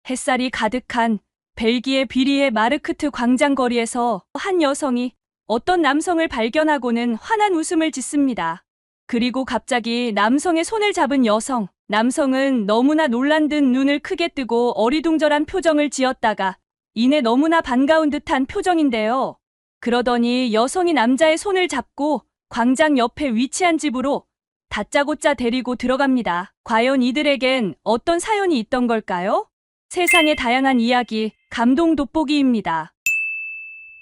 햇살이 가득한 벨기에 비리의 마르크트 광장 거리에서 한 여성이 어떤 남성을 발견하고는 환한 웃음을 짓습니다. 그리고 갑자기 남성의 손을 잡은 여성. 남성은 너무나 놀란 듯 눈을 크게 뜨고 어리둥절한 표정을 지었다가 이내 너무나 반가운 듯한 표정인데요. 그러더니 여성이 남자의 손을 잡고 광장 옆에 위치한 집으로 다짜고짜 데리고 들어갑니다. 과연 이들에겐 어떤 사연이 있던 걸까요? 세상의 다양한 이야기, 감동 돋보기입니다.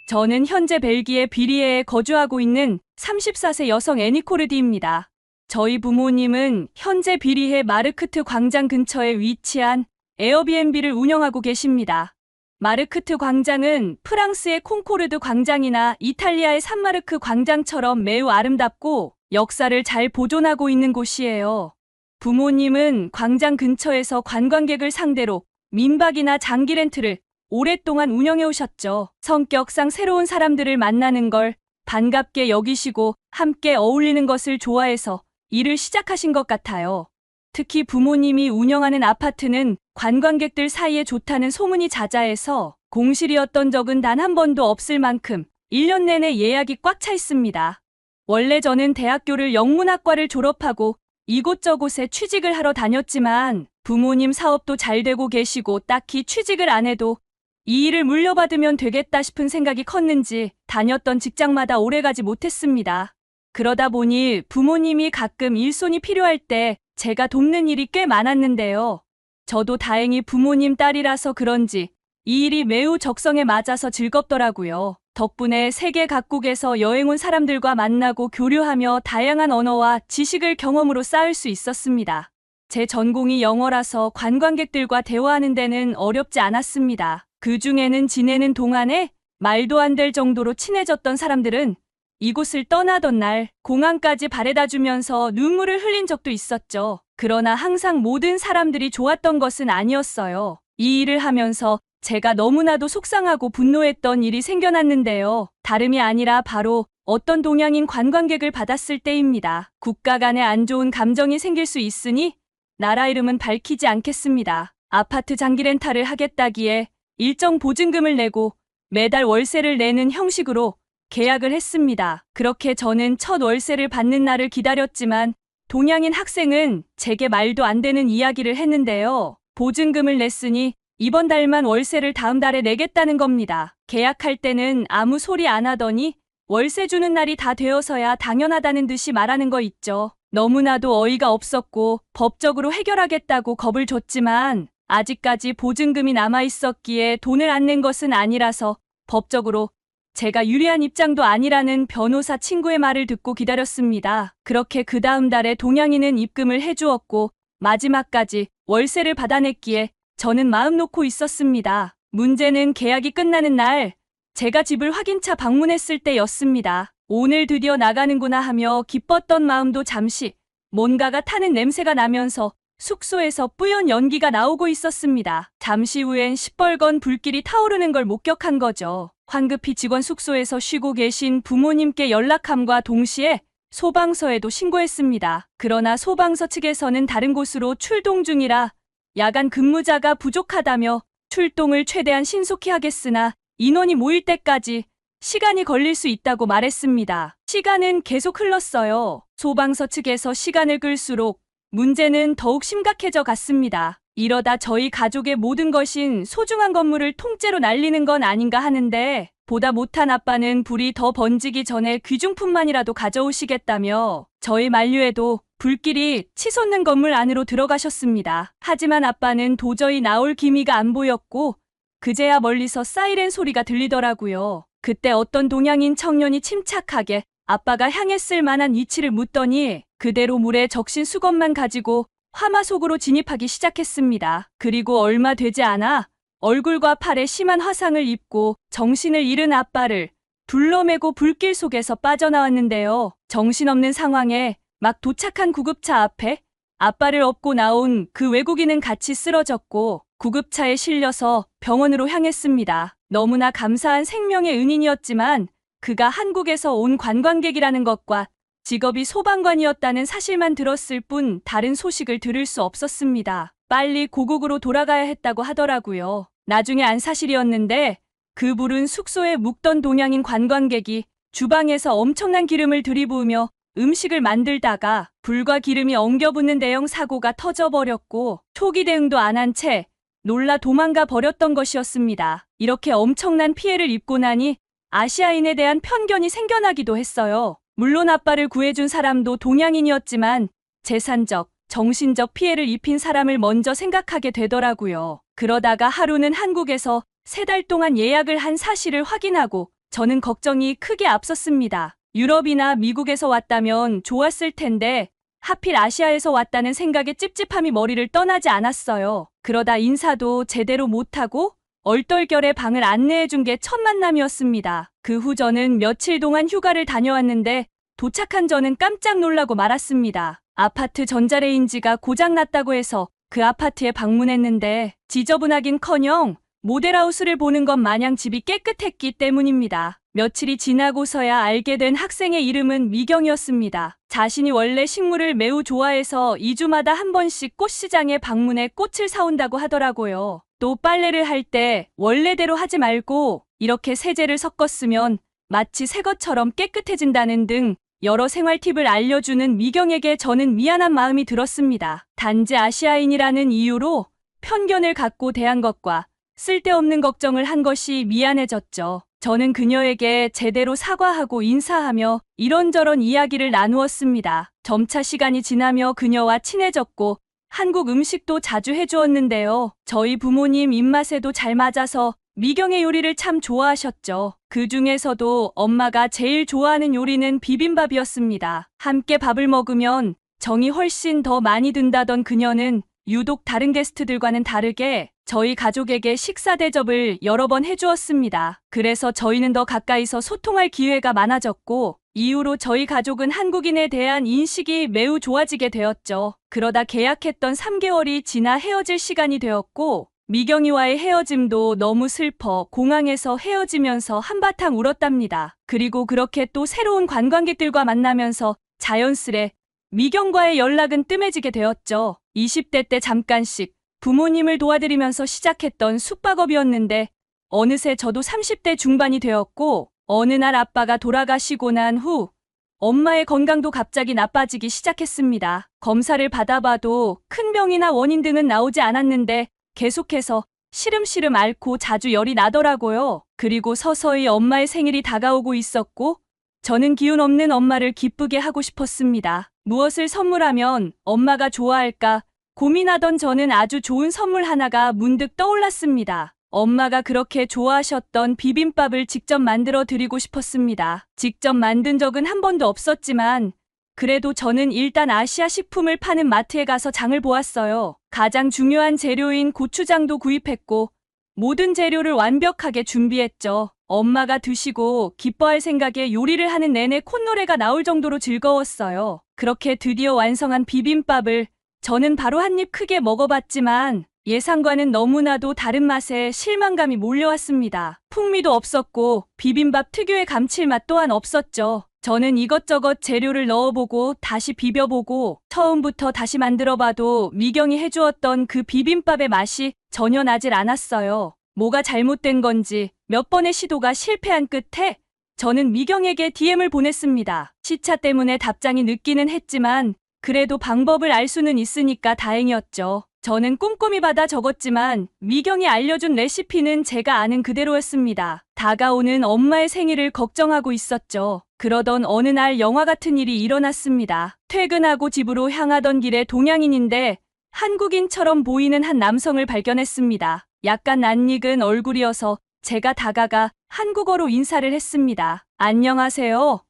저는 현재 벨기에 비리에에 거주하고 있는 34세 여성 애니코르디입니다. 저희 부모님은 현재 비리해 마르크트 광장 근처에 위치한 에어비앤비를 운영하고 계십니다. 마르크트 광장은 프랑스의 콩코르드 광장이나 이탈리아의 산마르크 광장처럼 매우 아름답고 역사를 잘 보존하고 있는 곳이에요. 부모님은 광장 근처에서 관광객을 상대로 민박이나 장기 렌트를 오랫동안 운영해 오셨죠. 성격상 새로운 사람들을 만나는 걸 반갑게 여기시고 함께 어울리는 것을 좋아해서 일을 시작하신 것 같아요. 특히 부모님이 운영하는 아파트는 관광객들 사이에 좋다는 소문이 자자해서 공실이었던 적은 단 한 번도 없을 만큼 1년 내내 예약이 꽉 차 있습니다. 원래 저는 대학교를 영문학과를 졸업하고 이곳저곳에 취직을 하러 다녔지만 부모님 사업도 잘 되고 계시고 딱히 취직을 안 해도 이 일을 물려받으면 되겠다 싶은 생각이 컸는지 다녔던 직장마다 오래가지 못했습니다. 그러다 보니 부모님이 가끔 일손이 필요할 때 제가 돕는 일이 꽤 많았는데요. 저도 다행히 부모님 딸이라서 그런지 이 일이 매우 적성에 맞아서 즐겁더라고요. 덕분에 세계 각국에서 여행 온 사람들과 만나고 교류하며 다양한 언어와 지식을 경험으로 쌓을 수 있었습니다. 제 전공이 영어라서 관광객들과 대화하는 데는 어렵지 않았습니다. 그 중에는 지내는 동안에 말도 안 될 정도로 친해졌던 사람들은 이곳을 떠나던 날 공항까지 바래다 주면서 눈물을 흘린 적도 있었죠. 그러나 항상 모든 사람들이 좋았던 것은 아니었어요. 이 일을 하면서 제가 너무나도 속상하고 분노했던 일이 생겨났는데요. 다름이 아니라 바로 어떤 동양인 관광객을 받았을 때입니다. 국가 간에 안 좋은 감정이 생길 수 있으니 나라 이름은 밝히지 않겠습니다. 아파트 장기 렌탈을 하겠다기에 일정 보증금을 내고 매달 월세를 내는 형식으로 계약을 했습니다. 그렇게 저는 첫 월세를 받는 날을 기다렸지만 동양인 학생은 제게 말도 안 되는 이야기를 했는데요. 보증금을 냈으니 이번 달만 월세를 다음 달에 내겠다는 겁니다. 계약할 때는 아무 소리 안 하더니 월세 주는 날이 다 되어서야 당연하다는 듯이 말하는 거 있죠. 너무나도 어이가 없었고 법적으로 해결하겠다고 겁을 줬지만 아직까지 보증금이 남아 있었기에 돈을 안 낸 것은 아니라서 법적으로 제가 유리한 입장도 아니라는 변호사 친구의 말을 듣고 기다렸습니다. 그렇게 그 다음 달에 동양인은 입금을 해주었고 마지막까지 월세를 받아냈기에 저는 마음 놓고 있었습니다. 문제는 계약이 끝나는 날 제가 집을 확인차 방문했을 때였습니다. 오늘 드디어 나가는구나 하며 기뻤던 마음도 잠시 뭔가가 타는 냄새가 나면서 숙소에서 뿌연 연기가 나오고 있었습니다. 잠시 후엔 시뻘건 불길이 타오르는 걸 목격한 거죠. 황급히 직원 숙소에서 쉬고 계신 부모님께 연락함과 동시에 소방서에도 신고했습니다. 그러나 소방서 측에서는 다른 곳으로 출동 중이라 야간 근무자가 부족하다며 출동을 최대한 신속히 하겠으나 인원이 모일 때까지 시간이 걸릴 수 있다고 말했습니다. 시간은 계속 흘렀어요. 소방서 측에서 시간을 끌수록 문제는 더욱 심각해져 갔습니다. 이러다 저희 가족의 모든 것인 소중한 건물을 통째로 날리는 건 아닌가 하는데 보다 못한 아빠는 불이 더 번지기 전에 귀중품만이라도 가져오시겠다며 저희 만류에도 불길이 치솟는 건물 안으로 들어가셨습니다. 하지만 아빠는 도저히 나올 기미가 안 보였고 그제야 멀리서 사이렌 소리가 들리더라고요. 그때 어떤 동양인 청년이 침착하게 아빠가 향했을 만한 위치를 묻더니 그대로 물에 적신 수건만 가지고 화마 속으로 진입하기 시작했습니다. 그리고 얼마 되지 않아 얼굴과 팔에 심한 화상을 입고 정신을 잃은 아빠를 둘러매고 불길 속에서 빠져나왔는데요. 정신없는 상황에 막 도착한 구급차 앞에 아빠를 업고 나온 그 외국인은 같이 쓰러졌고 구급차에 실려서 병원으로 향했습니다. 너무나 감사한 생명의 은인이었지만 그가 한국에서 온 관광객이라는 것과 직업이 소방관이었다는 사실만 들었을 뿐 다른 소식을 들을 수 없었습니다. 빨리 고국으로 돌아가야 했다고 하더라고요. 나중에 안 사실이었는데 그불은 숙소에 묵던 동양인 관광객이 주방에서 엄청난 기름을 들이부으며 음식을 만들다가 불과 기름이 엉겨붙는 대형 사고가 터져버렸고 초기 대응도 안 한 채 놀라 도망가 버렸던 것이었습니다. 이렇게 엄청난 피해를 입고 나니 아시아인에 대한 편견이 생겨나기도 했어요. 물론 아빠를 구해준 사람도 동양인이었지만 재산적, 정신적 피해를 입힌 사람을 먼저 생각하게 되더라고요. 그러다가 하루는 한국에서 3달 동안 예약을 한 사실을 확인하고 저는 걱정이 크게 앞섰습니다. 유럽이나 미국에서 왔다면 좋았을 텐데 하필 아시아에서 왔다는 생각에 찝찝함이 머리를 떠나지 않았어요. 그러다 인사도 제대로 못하고 얼떨결에 방을 안내해준 게 첫 만남이었습니다. 그 후 저는 며칠 동안 휴가를 다녀왔는데 도착한 저는 깜짝 놀라고 말았습니다. 아파트 전자레인지가 고장났다고 해서 그 아파트에 방문했는데 지저분하긴커녕 모델하우스를 보는 것 마냥 집이 깨끗했기 때문입니다. 며칠이 지나고서야 알게 된 학생의 이름은 미경이었습니다. 자신이 원래 식물을 매우 좋아해서 2주마다 한 번씩 꽃시장에 방문해 꽃을 사온다고 하더라고요. 또 빨래를 할 때 원래대로 하지 말고 이렇게 세제를 섞었으면 마치 새 것처럼 깨끗해진다는 등 여러 생활 팁을 알려주는 미경에게 저는 미안한 마음이 들었습니다. 단지 아시아인이라는 이유로 편견을 갖고 대한 것과 쓸데없는 걱정을 한 것이 미안해졌죠. 저는 그녀에게 제대로 사과하고 인사하며 이런저런 이야기를 나누었습니다. 점차 시간이 지나며 그녀와 친해졌고 한국 음식도 자주 해주었는데요. 저희 부모님 입맛에도 잘 맞아서 미경의 요리를 참 좋아하셨죠. 그 중에서도 엄마가 제일 좋아하는 요리는 비빔밥이었습니다. 함께 밥을 먹으면 정이 훨씬 더 많이 든다던 그녀는 유독 다른 게스트들과는 다르게 저희 가족에게 식사 대접을 여러 번 해주었습니다. 그래서 저희는 더 가까이서 소통할 기회가 많아졌고 이후로 저희 가족은 한국인에 대한 인식이 매우 좋아지게 되었죠. 그러다 계약했던 3개월이 지나 헤어질 시간이 되었고 미경이와의 헤어짐도 너무 슬퍼 공항에서 헤어지면서 한바탕 울었답니다. 그리고 그렇게 또 새로운 관광객들과 만나면서 자연스레 미경과의 연락은 뜸해지게 되었죠. 20대 때 잠깐씩 부모님을 도와드리면서 시작했던 숙박업이었는데 어느새 저도 30대 중반이 되었고 어느 날 아빠가 돌아가시고 난 후 엄마의 건강도 갑자기 나빠지기 시작했습니다. 검사를 받아봐도 큰 병이나 원인 등은 나오지 않았는데 계속해서 시름시름 앓고 자주 열이 나더라고요. 그리고 서서히 엄마의 생일이 다가오고 있었고 저는 기운 없는 엄마를 기쁘게 하고 싶었습니다. 무엇을 선물하면 엄마가 좋아할까 고민하던 저는 아주 좋은 선물 하나가 문득 떠올랐습니다. 엄마가 그렇게 좋아하셨던 비빔밥을 직접 만들어 드리고 싶었습니다. 직접 만든 적은 한 번도 없었지만 그래도 저는 일단 아시아 식품을 파는 마트에 가서 장을 보았어요. 가장 중요한 재료인 고추장도 구입했고 모든 재료를 완벽하게 준비했죠. 엄마가 드시고 기뻐할 생각에 요리를 하는 내내 콧노래가 나올 정도로 즐거웠어요. 그렇게 드디어 완성한 비빔밥을 저는 바로 한 입 크게 먹어봤지만 예상과는 너무나도 다른 맛에 실망감이 몰려왔습니다. 풍미도 없었고 비빔밥 특유의 감칠맛 또한 없었죠. 저는 이것저것 재료를 넣어보고 다시 비벼보고 처음부터 다시 만들어봐도 미경이 해주었던 그 비빔밥의 맛이 전혀 나질 않았어요. 뭐가 잘못된 건지 몇 번의 시도가 실패한 끝에 저는 미경에게 DM을 보냈습니다. 시차 때문에 답장이 늦기는 했지만 그래도 방법을 알 수는 있으니까 다행이었죠. 저는 꼼꼼히 받아 적었지만 미경이 알려준 레시피는 제가 아는 그대로였습니다. 다가오는 엄마의 생일을 걱정하고 있었죠. 그러던 어느 날 영화 같은 일이 일어났습니다. 퇴근하고 집으로 향하던 길에 동양인인데 한국인처럼 보이는 한 남성을 발견했습니다. 약간 낯익은 얼굴이어서 제가 다가가 한국어로 인사를 했습니다. 안녕하세요.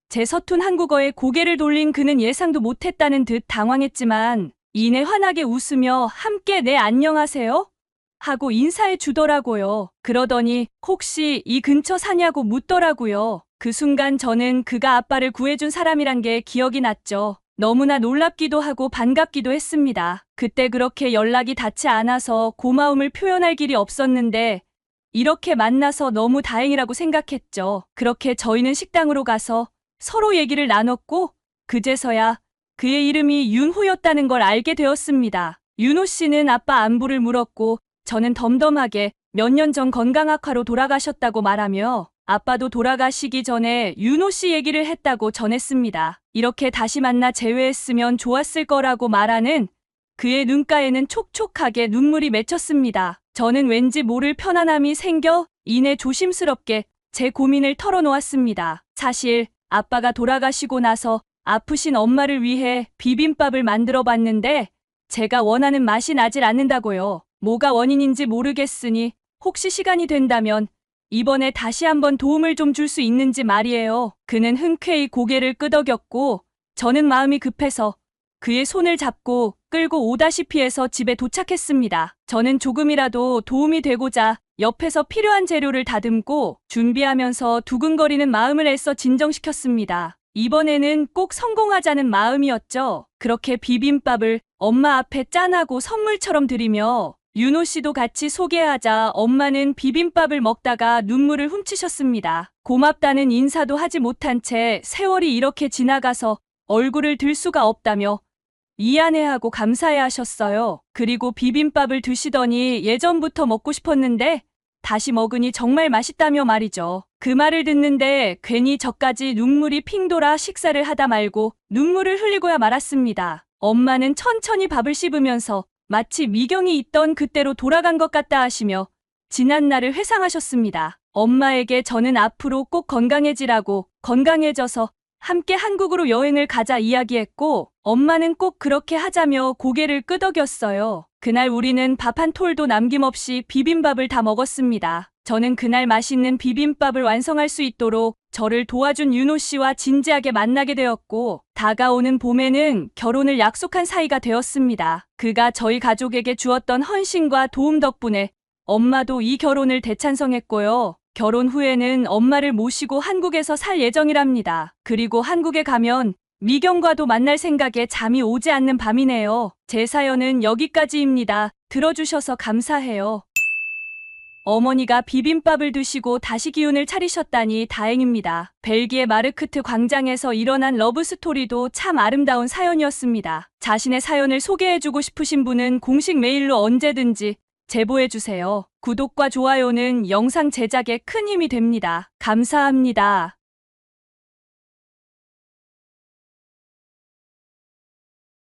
제 서툰 한국어에 고개를 돌린 그는 예상도 못했다는 듯 당황했지만 이내 환하게 웃으며 함께 네 안녕하세요? 하고 인사해 주더라고요. 그러더니 혹시 이 근처 사냐고 묻더라고요. 그 순간 저는 그가 아빠를 구해준 사람이란 게 기억이 났죠. 너무나 놀랍기도 하고 반갑기도 했습니다. 그때 그렇게 연락이 닿지 않아서 고마움을 표현할 길이 없었는데 이렇게 만나서 너무 다행이라고 생각했죠. 그렇게 저희는 식당으로 가서 서로 얘기를 나눴고 그제서야 그의 이름이 윤호였다는 걸 알게 되었습니다. 윤호 씨는 아빠 안부를 물었고 저는 덤덤하게 몇 년 전 건강 악화로 돌아가셨다고 말하며 아빠도 돌아가시기 전에 윤호 씨 얘기를 했다고 전했습니다. 이렇게 다시 만나 재회했으면 좋았을 거라고 말하는 그의 눈가에는 촉촉하게 눈물이 맺혔습니다. 저는 왠지 모를 편안함이 생겨 이내 조심스럽게 제 고민을 털어놓았습니다. 사실 아빠가 돌아가시고 나서 아프신 엄마를 위해 비빔밥을 만들어 봤는데 제가 원하는 맛이 나질 않는다고요. 뭐가 원인인지 모르겠으니 혹시 시간이 된다면 이번에 다시 한번 도움을 좀 줄 수 있는지 말이에요. 그는 흔쾌히 고개를 끄덕였고 저는 마음이 급해서 그의 손을 잡고 끌고 오다시피 해서 집에 도착했습니다. 저는 조금이라도 도움이 되고자 옆에서 필요한 재료를 다듬고 준비하면서 두근거리는 마음을 애써 진정시켰습니다. 이번에는 꼭 성공하자는 마음이었죠. 그렇게 비빔밥을 엄마 앞에 짠하고 선물처럼 드리며 윤호 씨도 같이 소개하자 엄마는 비빔밥을 먹다가 눈물을 훔치셨습니다. 고맙다는 인사도 하지 못한 채 세월이 이렇게 지나가서 얼굴을 들 수가 없다며 미안해하고 감사해 하셨어요. 그리고 비빔밥을 드시더니 예전부터 먹고 싶었는데 다시 먹으니 정말 맛있다며 말이죠. 그 말을 듣는데 괜히 저까지 눈물이 핑 돌아 식사를 하다 말고 눈물을 흘리고야 말았습니다. 엄마는 천천히 밥을 씹으면서 마치 미경이 있던 그때로 돌아간 것 같다 하시며 지난 날을 회상하셨습니다. 엄마에게 저는 앞으로 꼭 건강해지라고 건강해져서 함께 한국으로 여행을 가자 이야기했고 엄마는 꼭 그렇게 하자며 고개를 끄덕였어요. 그날 우리는 밥 한 톨도 남김없이 비빔밥을 다 먹었습니다. 저는 그날 맛있는 비빔밥을 완성할 수 있도록 저를 도와준 윤호 씨와 진지하게 만나게 되었고 다가오는 봄에는 결혼을 약속한 사이가 되었습니다. 그가 저희 가족에게 주었던 헌신과 도움 덕분에 엄마도 이 결혼을 대찬성했고요. 결혼 후에는 엄마를 모시고 한국에서 살 예정이랍니다. 그리고 한국에 가면 미경과도 만날 생각에 잠이 오지 않는 밤이네요. 제 사연은 여기까지입니다. 들어주셔서 감사해요. 어머니가 비빔밥을 드시고 다시 기운을 차리셨다니 다행입니다. 벨기에 마르크트 광장에서 일어난 러브스토리도 참 아름다운 사연이었습니다. 자신의 사연을 소개해주고 싶으신 분은 공식 메일로 언제든지 제보해주세요. 구독과 좋아요는 영상 제작에 큰 힘이 됩니다. 감사합니다.